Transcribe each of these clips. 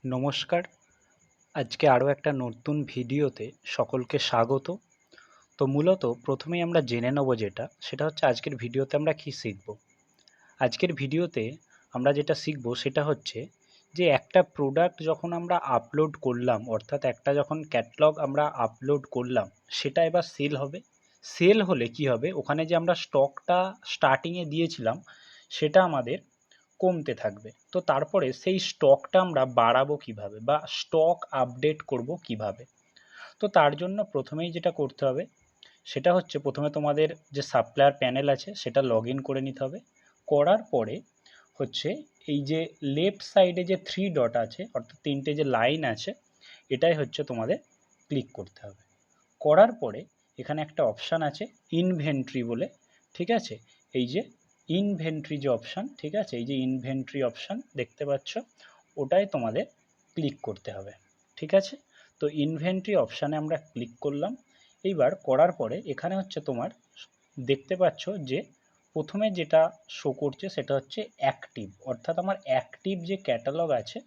নমস্কার। আজকে আরও একটা নতুন ভিডিওতে সকলকে স্বাগত। তো মূলত প্রথমেই আমরা জেনে নেব সেটা হচ্ছে আজকের ভিডিওতে আমরা কি শিখব। আজকের ভিডিওতে আমরা যেটা শিখব সেটা হচ্ছে যে একটা প্রোডাক্ট যখন আমরা আপলোড করলাম, অর্থাৎ একটা যখন ক্যাটালগ আমরা আপলোড করলাম, সেটা এবার সেল হবে। সেল হলে কি হবে, ওখানে যে আমরা স্টকটা স্টার্টিংয়ে দিয়েছিলাম সেটা আমাদের কমতে থাকবে। তো তারপরে সেই স্টকটা আমরা বাড়াবো কিভাবে বা স্টক আপডেট করব কিভাবে। তো তার জন্য প্রথমেই যেটা করতে হবে সেটা হচ্ছে প্রথমে তোমাদের যে সাপ্লায়ার প্যানেল আছে সেটা লগ ইন করে নিতে হবে। করার পরে হচ্ছে এই যে লেফট সাইডে যে থ্রি ডট আছে, অর্থাৎ তিনটে যে লাইন আছে, এটাই হচ্ছে তোমাদের ক্লিক করতে হবে। করার পরে এখানে একটা অপশান আছে ইনভেন্টরি বলে, ঠিক আছে। এই যে ইনভেন্টরি যে অপশান, ঠিক আছে, এই যে ইনভেন্টরি অপশান দেখতে পাচ্ছ, ওটাই তোমাদের ক্লিক করতে হবে, ঠিক আছে। তো ইনভেন্টরি অপশানে আমরা ক্লিক করলাম। এইবার করার পরে এখানে হচ্ছে তোমার দেখতে পাচ্ছ যে প্রথমে যেটা শো করছে সেটা হচ্ছে অ্যাক্টিভ, অর্থাৎ আমার অ্যাক্টিভ যে ক্যাটালগ আছে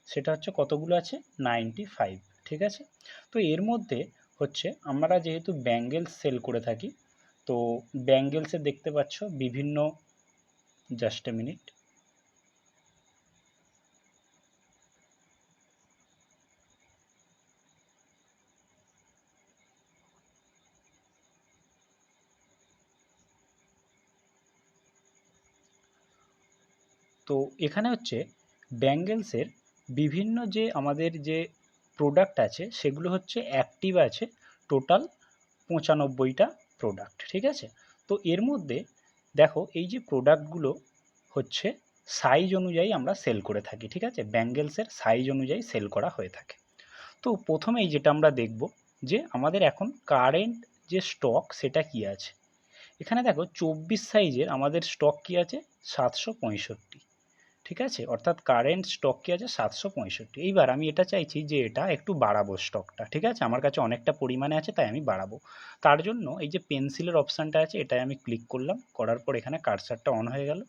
সেটা হচ্ছে কতগুলো আছে, 95, ঠিক আছে। তো এর মধ্যে হচ্ছে আমরা যেহেতু ব্যাঙ্গেলস সেল করে থাকি, তো ব্যাঙ্গেলসে দেখতে পাচ্ছ বিভিন্ন, জাস্ট এ মিনিট, তো এখানে হচ্ছে ব্যাঙ্গেলসের বিভিন্ন যে আমাদের যে প্রোডাক্ট আছে সেগুলো হচ্ছে অ্যাক্টিভ আছে টোটাল 95টা প্রোডাক্ট, ঠিক আছে। তো এর মধ্যে দেখো এই যে প্রোডাক্টগুলো হচ্ছে সাইজ অনুযায়ী আমরা সেল করে থাকি, ঠিক আছে, ব্যাঙ্গেলসের সাইজ অনুযায়ী সেল করা হয়ে থাকে। তো প্রথমেই যেটা আমরা দেখব যে আমাদের এখন কারেন্ট যে স্টক সেটা কি আছে। এখানে দেখো 24 সাইজের আমাদের স্টক কি আছে, 765, ঠিক আছে, অর্থাৎ কারেন্ট স্টক কি আছে 765। এইবার আমি এটা চাইছি যে এটা একটু বাড়াবো স্টকটা, ঠিক আছে, আমার কাছে অনেকটা পরিমাণে আছে তাই আমি বাড়াবো। তার জন্য এই যে পেন্সিলের অপশানটা আছে এটাই আমি ক্লিক করলাম। করার পর এখানে কার্সারটা অন হয়ে গেল।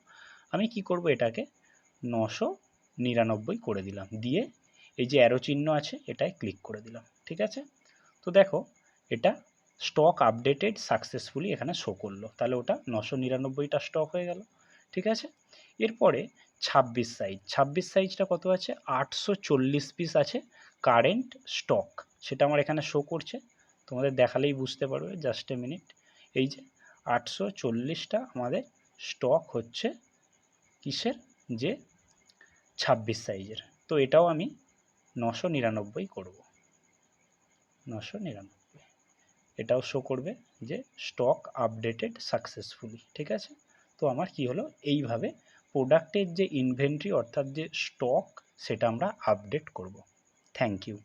আমি কি করব, এটাকে 999 করে দিলাম, দিয়ে এই যে অ্যারো চিহ্ন আছে এটাই ক্লিক করে দিলাম, ঠিক আছে। তো দেখো এটা স্টক আপডেটেড সাকসেসফুলি এখানে শো করলো, তাহলে ওটা 999টা স্টক হয়ে গেল, ঠিক আছে। এরপরে 26 সাইজটা কত আছে, 840 পিস আছে কারেন্ট স্টক, সেটা আমার এখানে শো করছে, তোমাদের দেখালেই বুঝতে পারবে, জাস্ট এ মিনিট। এই যে 840টা আমাদের স্টক হচ্ছে কিসের, যে 26 সাইজের। তো এটাও আমি 999 করব, 999, এটাও শো করবে যে স্টক আপডেটেড সাকসেসফুলি, ঠিক আছে। তো আমার কি হলো, এইভাবে প্রোডাক্টের যে ইনভেন্টরি অর্থাৎ যে স্টক সেটা আমরা আপডেট করব। Thank you.